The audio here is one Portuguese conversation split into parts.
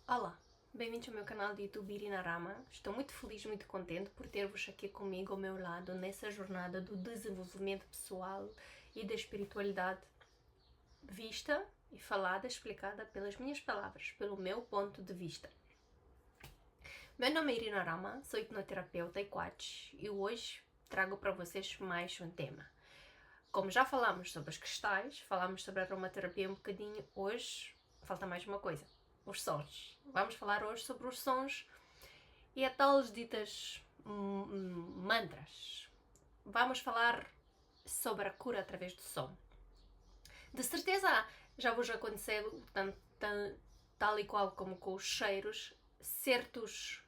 Olá, bem-vindos ao meu canal de YouTube Irinarama. Estou muito feliz, muito contente por ter-vos aqui comigo ao meu lado nessa jornada do desenvolvimento pessoal e da espiritualidade vista e falada, explicada pelas minhas palavras, pelo meu ponto de vista. Meu nome é Irinarama, sou hipnoterapeuta e coach e hoje trago para vocês mais um tema. Como já falamos sobre os cristais, falamos sobre a aromaterapia um bocadinho, hoje falta mais uma coisa. Os sons. Vamos falar hoje sobre os sons e a tales ditas mantras. Vamos falar sobre a cura através do som. De certeza já vos aconteceu, tal e qual como com os cheiros, certos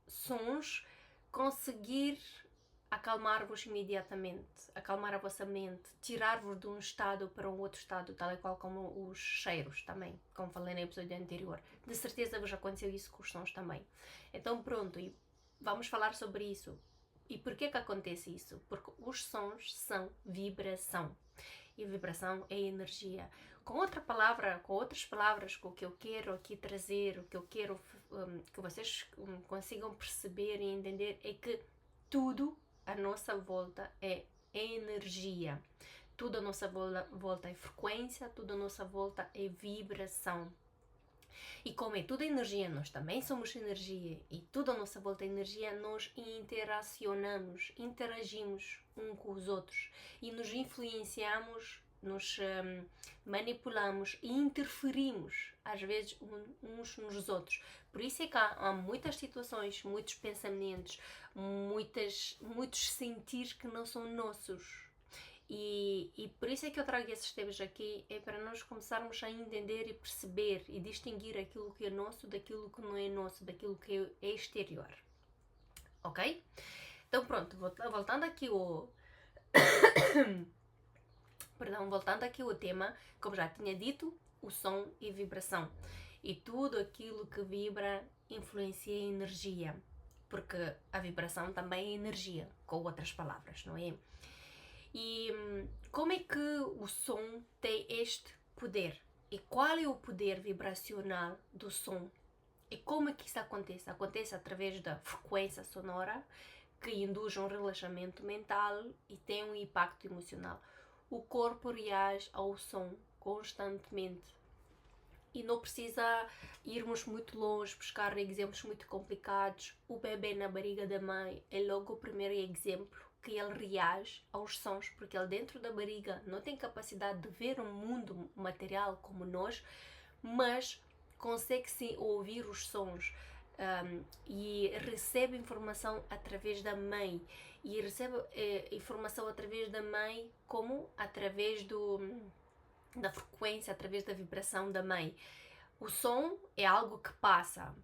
sons conseguir acalmar-vos imediatamente, acalmar a vossa mente, tirar-vos de um estado para um outro estado, tal e qual como os cheiros também, como falei no episódio anterior. De certeza vos aconteceu isso com os sons também. Então pronto, e vamos falar sobre isso. E porquê que acontece isso? Porque os sons são vibração. E vibração é energia. Com outras palavras, com o que eu quero aqui trazer, o que eu quero que vocês consigam perceber e entender é que tudo à nossa volta é energia. Tudo à nossa volta é frequência, tudo à nossa volta é vibração. E como é tudo energia, nós também somos energia e tudo à nossa volta é energia, nós interacionamos, interagimos uns com os outros e nos influenciamos, nos manipulamos e interferimos às vezes uns nos outros. Por isso é que há muitas situações, muitos pensamentos, muitos sentidos que não são nossos. E por isso é que eu trago esses temas aqui, é para nós começarmos a entender e perceber e distinguir aquilo que é nosso daquilo que não é nosso, daquilo que é exterior. Ok? Então pronto, voltando aqui ao tema, como já tinha dito, o som e vibração. E tudo aquilo que vibra influencia a energia, porque a vibração também é energia, com outras palavras, não é? E como é que o som tem este poder? E qual é o poder vibracional do som? E como é que isso acontece? Acontece através da frequência sonora, que induz um relaxamento mental e tem um impacto emocional. O corpo reage ao som constantemente. E não precisa irmos muito longe, buscar exemplos muito complicados. O bebê na barriga da mãe é logo o primeiro exemplo que ele reage aos sons, porque ele dentro da barriga não tem capacidade de ver um mundo material como nós, mas consegue sim ouvir os sons e recebe informação através da mãe. E recebe informação através da mãe como através da frequência, através da vibração da mãe. O som é algo que passa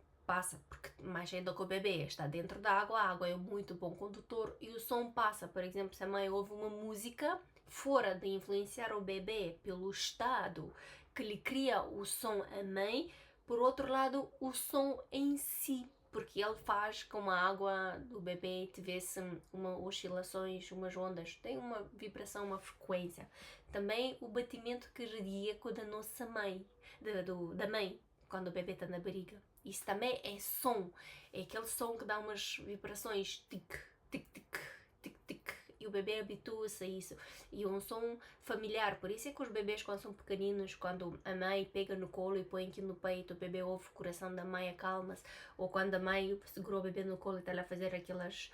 porque mais cedo que o bebê está dentro da água, a água é muito bom condutor e o som passa. Por exemplo, se a mãe ouve uma música, fora de influenciar o bebê pelo estado que lhe cria o som a mãe, por outro lado, o som em si, porque ele faz com a água do bebê tivesse oscilações, umas ondas, tem uma vibração, uma frequência. Também o batimento cardíaco da nossa mãe, da mãe, quando o bebê está na barriga. Isso também é som, é aquele som que dá umas vibrações tic, tic, tic, tic, tic, e o bebê habitua-se a isso. E é um som familiar, por isso é que os bebês quando são pequeninos, quando a mãe pega no colo e põe aqui no peito, o bebê ouve o coração da mãe, acalma-se, ou quando a mãe segurou o bebê no colo e está a fazer aquelas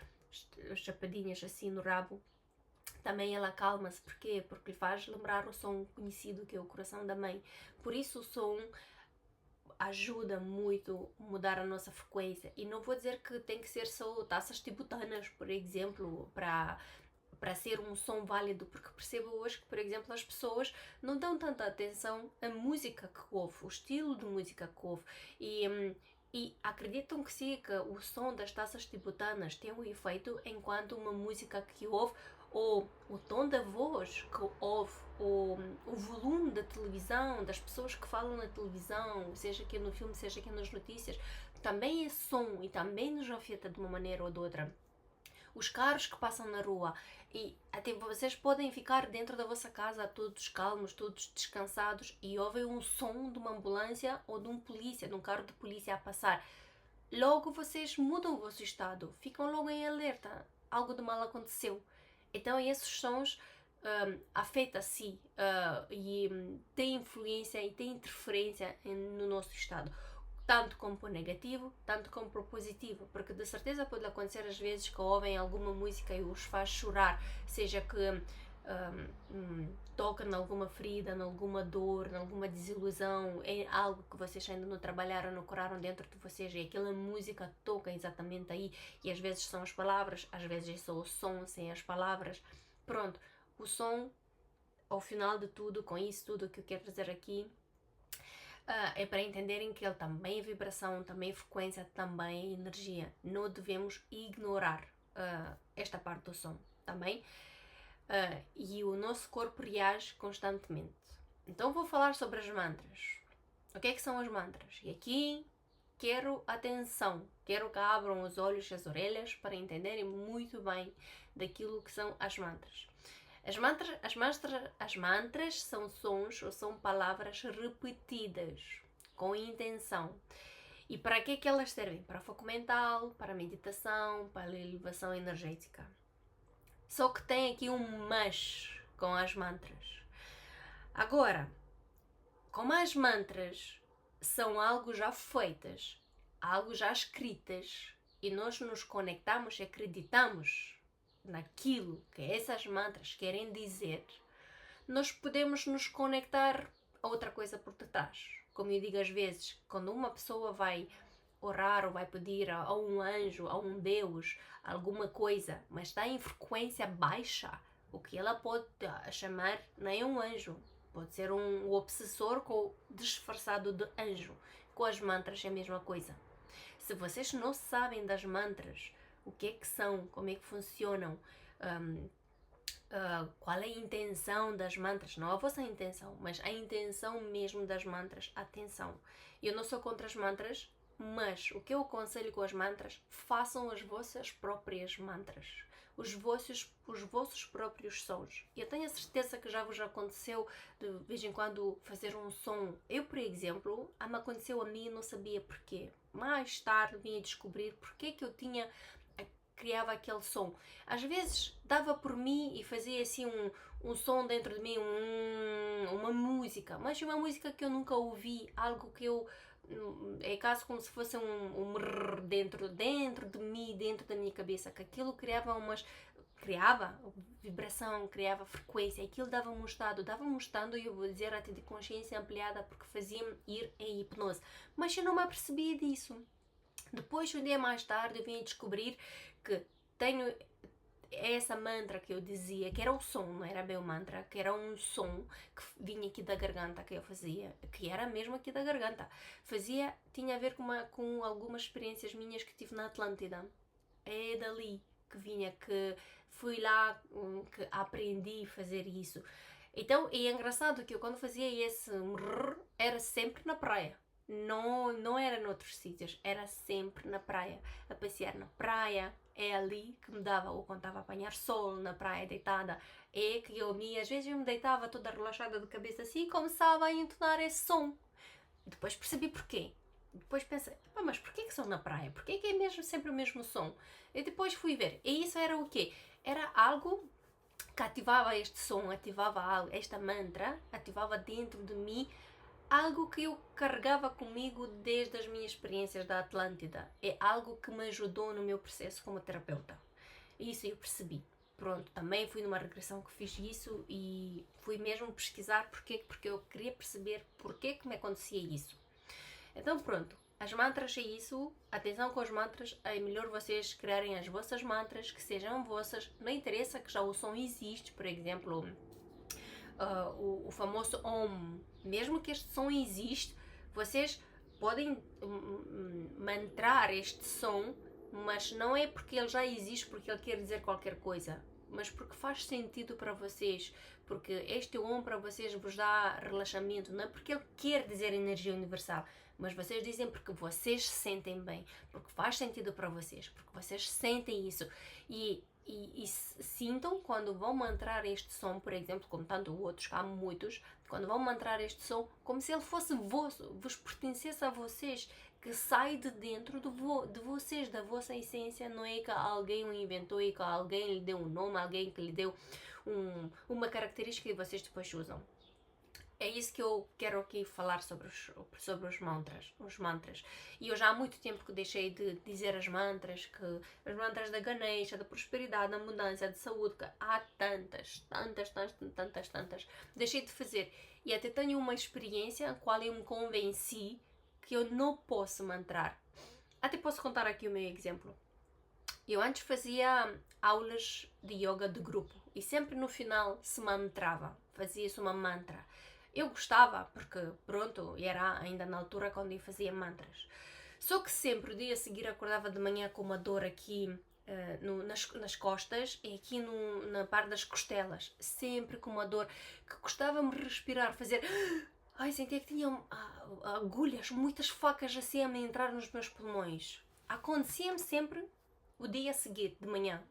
chapadinhas assim no rabo, também ela acalma-se. Porquê? Porque lhe faz lembrar o som conhecido que é o coração da mãe. Por isso o som ajuda muito a mudar a nossa frequência. E não vou dizer que tem que ser só taças tibetanas, por exemplo, para ser um som válido, porque percebo hoje que, por exemplo, as pessoas não dão tanta atenção à música que ouve, o estilo de música que ouve, e acreditam que sim, que o som das taças tibetanas tem um efeito enquanto uma música que ouve, ou o tom da voz que ouve, ou o volume da televisão, das pessoas que falam na televisão, seja aqui no filme, seja aqui nas notícias, também é som e também nos afeta de uma maneira ou de outra. os carros que passam na rua. E até vocês podem ficar dentro da vossa casa todos calmos, todos descansados e ouvem um som de uma ambulância ou de um polícia, de um carro de polícia a passar. Logo vocês mudam o vosso estado, ficam logo em alerta, algo de mal aconteceu. Então esses sons afetam-se e têm influência e têm interferência no nosso estado, tanto como para o negativo, tanto como para o positivo, porque de certeza pode acontecer às vezes que ouvem alguma música e os faz chorar, seja que toca em alguma ferida, em alguma dor, em alguma desilusão, em algo que vocês ainda não trabalharam, não curaram dentro de vocês, e aquela música toca exatamente aí, e às vezes são as palavras, às vezes é só o som sem as palavras. Pronto, o som, ao final de tudo, com isso tudo que eu quero dizer aqui, é para entenderem que ele também é vibração, também é frequência, também é energia. Não devemos ignorar esta parte do som, também. E o nosso corpo reage constantemente. Então vou falar sobre as mantras. O que é que são as mantras? E aqui quero atenção, quero que abram os olhos e as orelhas para entenderem muito bem daquilo que são as mantras. As mantras são sons ou são palavras repetidas com intenção. E para que é que elas servem? Para foco mental, para meditação, para elevação energética. Só que tem aqui um mas com as mantras. Agora, como as mantras são algo já feitas, algo já escritas, e nós nos conectamos e acreditamos naquilo que essas mantras querem dizer, nós podemos nos conectar a outra coisa por detrás. Como eu digo às vezes, quando uma pessoa vai orar ou vai pedir a um anjo, a um Deus, alguma coisa, mas está em frequência baixa, o que ela pode chamar nem é um anjo, pode ser um obsessor disfarçado de anjo. Com as mantras é a mesma coisa. Se vocês não sabem das mantras, o que é que são, como é que funcionam, qual é a intenção das mantras, não a vossa intenção, mas a intenção mesmo das mantras, atenção. Eu não sou contra as mantras, mas o que eu aconselho com as mantras, façam as vossas próprias mantras, os vossos próprios sons. Eu tenho a certeza que já vos aconteceu de vez em quando fazer um som. Eu, por exemplo, me aconteceu a mim e não sabia porquê. Mais tarde vim a descobrir porque que eu criava aquele som. Às vezes dava por mim e fazia assim um som dentro de mim, uma música, mas uma música que eu nunca ouvi, algo que eu é quase como se fosse um dentro de mim, dentro da minha cabeça, que aquilo criava vibração, criava frequência, aquilo dava-me um estado, e eu vou dizer até de consciência ampliada, porque fazia-me ir em hipnose, mas eu não me apercebia disso. Depois, um dia mais tarde, eu vim a descobrir que tenho essa mantra que eu dizia, que era o som, não era bem o mantra, que era um som que vinha aqui da garganta, que eu fazia, que era mesmo aqui da garganta. Tinha a ver com algumas experiências minhas que tive na Atlântida. É dali que vinha, que fui lá, que aprendi a fazer isso. Então, é engraçado que eu quando fazia esse era sempre na praia. Não era noutros sítios, era sempre na praia, a passear na praia. É ali que me dava, ou quando estava a apanhar sol na praia deitada, é que às vezes eu me deitava toda relaxada de cabeça assim e começava a entonar esse som. Depois percebi porquê. Depois pensei, mas porquê que são na praia? Porquê que é mesmo sempre o mesmo som? E depois fui ver, e isso era o quê? Era algo que ativava este som, ativava esta mantra, ativava dentro de mim algo que eu carregava comigo desde as minhas experiências da Atlântida. É algo que me ajudou no meu processo como terapeuta. Isso eu percebi. Pronto, também fui numa regressão que fiz isso e fui mesmo pesquisar porquê, porque eu queria perceber porquê que me acontecia isso. Então pronto, as mantras é isso. Atenção com as mantras, é melhor vocês criarem as vossas mantras, que sejam vossas. Não interessa que já o som existe, por exemplo, o famoso Om. Mesmo que este som existe, vocês podem mantrar este som, mas não é porque ele já existe porque ele quer dizer qualquer coisa. mas porque faz sentido para vocês, porque este Om para vocês vos dá relaxamento, não é porque ele quer dizer energia universal, mas vocês dizem porque vocês se sentem bem, porque faz sentido para vocês, porque vocês sentem isso. E sintam quando vão mantrar este som, por exemplo, como tanto outros, que há muitos, quando vão mantrar este som, como se ele fosse vosso, vos pertencesse a vocês, que sai de dentro de vocês, da vossa essência, não é que alguém o inventou e que alguém lhe deu um nome, alguém que lhe deu uma característica e vocês depois usam. É isso que eu quero aqui falar sobre os mantras. E eu já há muito tempo que deixei de dizer as mantras da Ganesha, da prosperidade, da abundância, de saúde, que há tantas. Deixei de fazer. E até tenho uma experiência a qual eu me convenci que eu não posso mantrar. Até posso contar aqui o meu exemplo. Eu antes fazia aulas de yoga de grupo e sempre no final se mantrava, fazia-se uma mantra. Eu gostava, porque pronto, era ainda na altura quando eu fazia mantras. Só que sempre, o dia a seguir, acordava de manhã com uma dor aqui nas costas e aqui na parte das costelas. Sempre com uma dor que custava-me respirar, fazer... Ai, sentia que tinha agulhas, muitas facas assim a me entrar nos meus pulmões. Acontecia-me sempre o dia a seguir, de manhã.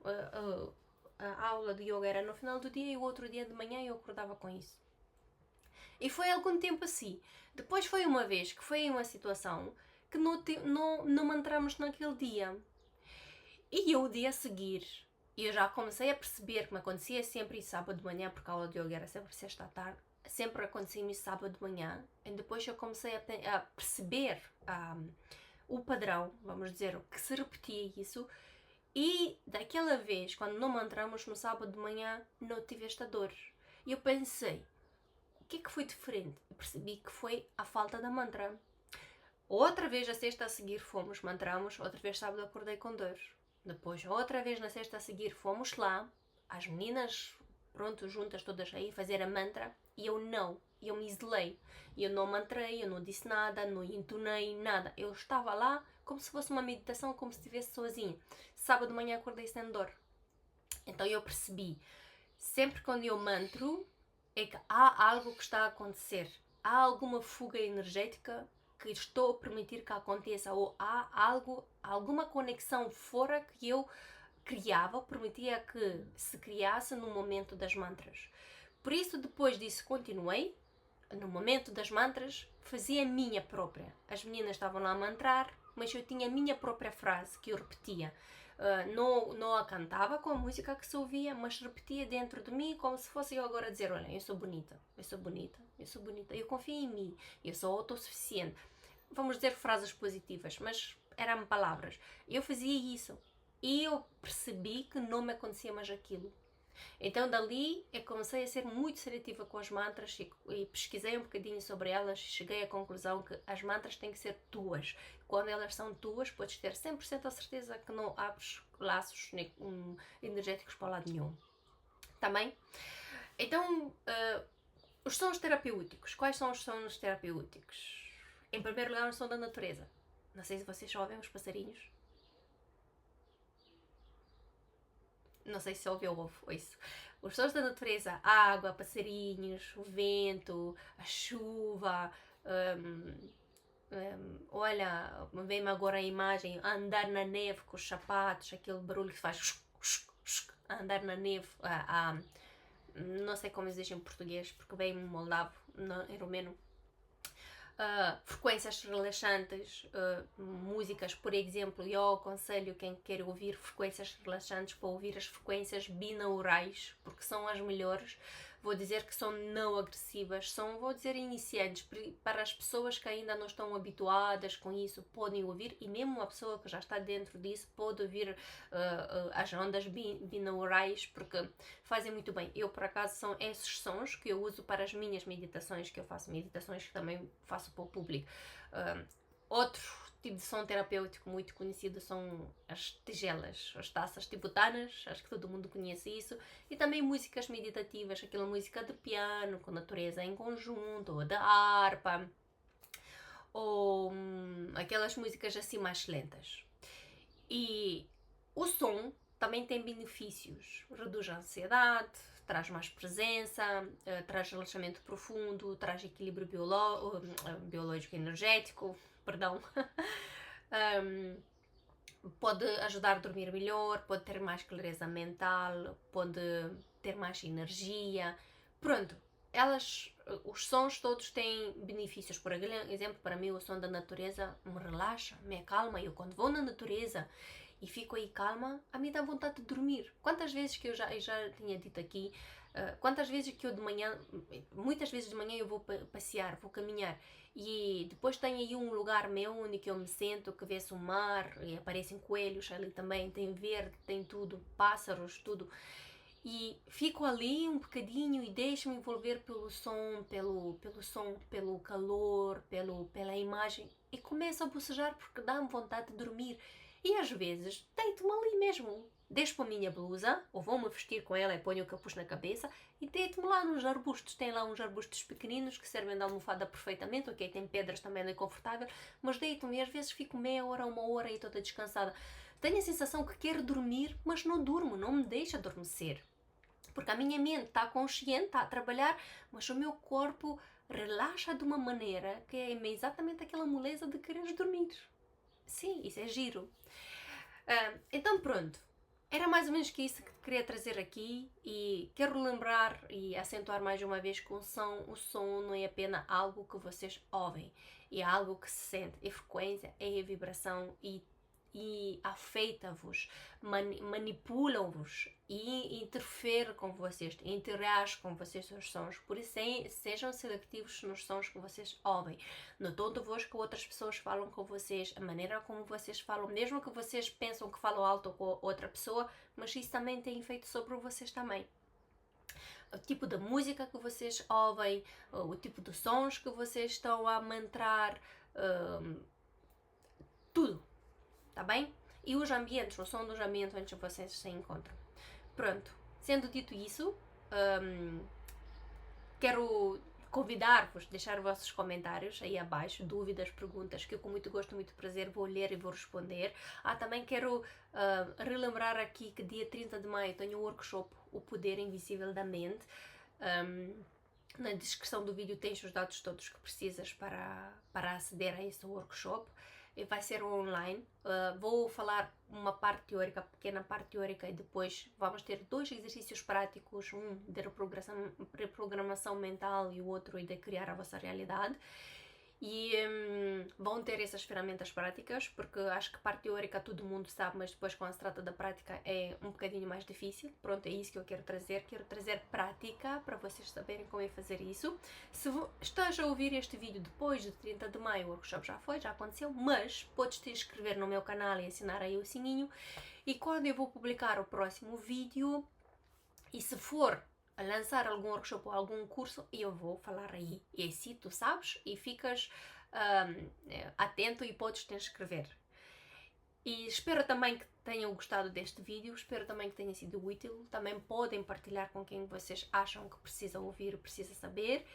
A aula de yoga era no final do dia e o outro dia de manhã eu acordava com isso. E foi algum tempo assim. Depois foi uma vez que foi uma situação que não mantramos naquele dia. E eu, o dia a seguir, eu já comecei a perceber que me acontecia sempre isso sábado de manhã, porque a aula de yoga era sempre sexta à tarde. Sempre acontecia isso sábado de manhã. E depois eu comecei a perceber o padrão, vamos dizer, que se repetia isso. E daquela vez, quando não mantramos no sábado de manhã, não tive esta dor. E eu pensei, o que é que foi diferente? Eu percebi que foi a falta da mantra. Outra vez a sexta a seguir fomos, mantramos, outra vez sábado acordei com dor. Depois outra vez na sexta a seguir fomos lá, as meninas, pronto, juntas todas aí, fazer a mantra, e eu me isolei. Eu não mantrei, eu não disse nada, não entonei nada. Eu estava lá como se fosse uma meditação, como se estivesse sozinha. Sábado de manhã acordei sem dor. Então eu percebi, sempre quando eu mantro, é que há algo que está a acontecer. Há alguma fuga energética que estou a permitir que aconteça, ou há alguma conexão fora que eu criava, permitia que se criasse no momento das mantras. Por isso, depois disso, continuei. No momento das mantras, fazia a minha própria. As meninas estavam lá a mantrar, mas eu tinha a minha própria frase que eu repetia. Não a cantava com a música que se ouvia, mas repetia dentro de mim como se fosse eu agora a dizer, olha, eu sou bonita, eu sou bonita, eu sou bonita, eu confio em mim, eu sou autossuficiente. Vamos dizer frases positivas, mas eram palavras. Eu fazia isso e eu percebi que não me acontecia mais aquilo. Então dali eu comecei a ser muito seletiva com as mantras e pesquisei um bocadinho sobre elas e cheguei à conclusão que as mantras têm que ser tuas. Quando elas são tuas, podes ter 100% a certeza que não abres laços energéticos para lado nenhum. Tá bem? Então, os sons terapêuticos. Quais são os sons terapêuticos? Em primeiro lugar, o som da natureza. Não sei se vocês ouvem os passarinhos. Não sei se ouviu isso. Os sons da natureza, a água, passarinhos, o vento, a chuva. Olha, vem-me agora a imagem, andar na neve com os sapatos, aquele barulho que faz andar na neve. Não sei como existe em português, porque vem moldavo, em romeno. Frequências relaxantes, músicas, por exemplo, eu aconselho quem quer ouvir frequências relaxantes para ouvir as frequências binaurais, porque são as melhores. Vou dizer que são não agressivas, vou dizer iniciantes, para as pessoas que ainda não estão habituadas com isso, podem ouvir, e mesmo uma pessoa que já está dentro disso pode ouvir as ondas binaurais, porque fazem muito bem. Eu, por acaso, são esses sons que eu uso para as minhas meditações, que eu faço meditações que também faço para o público. Outro tipo de som terapêutico muito conhecido são as tigelas, as taças tibetanas, acho que todo mundo conhece isso, e também músicas meditativas, aquela música de piano com natureza em conjunto, ou da harpa, ou aquelas músicas assim mais lentas. E o som também tem benefícios. Reduz a ansiedade, traz mais presença, traz relaxamento profundo, traz equilíbrio biológico e energético, perdão. Pode ajudar a dormir melhor, pode ter mais clareza mental, pode ter mais energia. Pronto, os sons todos têm benefícios. Por exemplo, para mim o som da natureza me relaxa, me acalma. Eu quando vou na natureza e fico aí calma, a mim dá vontade de dormir. Quantas vezes que eu já tinha dito aqui, quantas vezes que eu de manhã, muitas vezes de manhã eu vou passear, vou caminhar e depois tem aí um lugar meu onde eu me sento, que vê-se o mar e aparecem coelhos ali também, tem verde, tem tudo, pássaros, tudo. E fico ali um bocadinho e deixo-me envolver pelo som, pelo calor, pela imagem e começo a bocejar porque dá-me vontade de dormir. E às vezes deito-me ali mesmo, deixo a minha blusa, ou vou-me vestir com ela e ponho o capuz na cabeça e deito-me lá nos arbustos. Tem lá uns arbustos pequeninos que servem de almofada perfeitamente, ok, tem pedras também, não é confortável, mas deito-me e às vezes fico meia hora, uma hora e toda descansada. Tenho a sensação que quero dormir, mas não durmo, não me deixa adormecer. Porque a minha mente está consciente, está a trabalhar, mas o meu corpo relaxa de uma maneira que é exatamente aquela moleza de quereres dormir. Sim, isso é giro. Então pronto, era mais ou menos que isso que queria trazer aqui e quero lembrar e acentuar mais uma vez que o som não é apenas algo que vocês ouvem, é algo que se sente, é frequência, é vibração e afeta-vos, manipulam-vos e interferem com vocês, interagem com vocês os sons. Por isso, sejam seletivos nos sons que vocês ouvem, no tom de voz que outras pessoas falam com vocês, a maneira como vocês falam, mesmo que vocês pensam que falam alto com outra pessoa, mas isso também tem efeito sobre vocês também. O tipo de música que vocês ouvem, o tipo de sons que vocês estão a mantrar, tudo. Tá bem? E os ambientes, o som dos ambientes onde vocês se encontram. Pronto, sendo dito isso, quero convidar-vos a deixar vossos comentários aí abaixo, dúvidas, perguntas, que eu com muito gosto, muito prazer vou ler e vou responder. Também quero relembrar aqui que dia 30 de maio tenho um workshop, O Poder Invisível da Mente. Na descrição do vídeo tens os dados todos que precisas para aceder a esse workshop. Vai ser online. Vou falar uma parte teórica, pequena parte teórica, e depois vamos ter 2 exercícios práticos, um de reprogramação mental e o outro de criar a vossa realidade. E vão ter essas ferramentas práticas, porque acho que parte teórica todo mundo sabe, mas depois quando se trata da prática é um bocadinho mais difícil. Pronto, é isso que eu quero trazer prática para vocês saberem como é fazer isso. Se estás a ouvir este vídeo depois de 30 de maio, o workshop já aconteceu, mas podes te inscrever no meu canal e assinar aí o sininho, e quando eu vou publicar o próximo vídeo, e se for a lançar algum workshop ou algum curso, eu vou falar aí. E assim tu sabes e ficas atento e podes te inscrever. E espero também que tenham gostado deste vídeo, espero também que tenha sido útil. Também podem partilhar com quem vocês acham que precisa ouvir, precisa saber.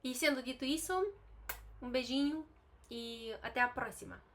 E sendo dito isso, um beijinho e até à próxima!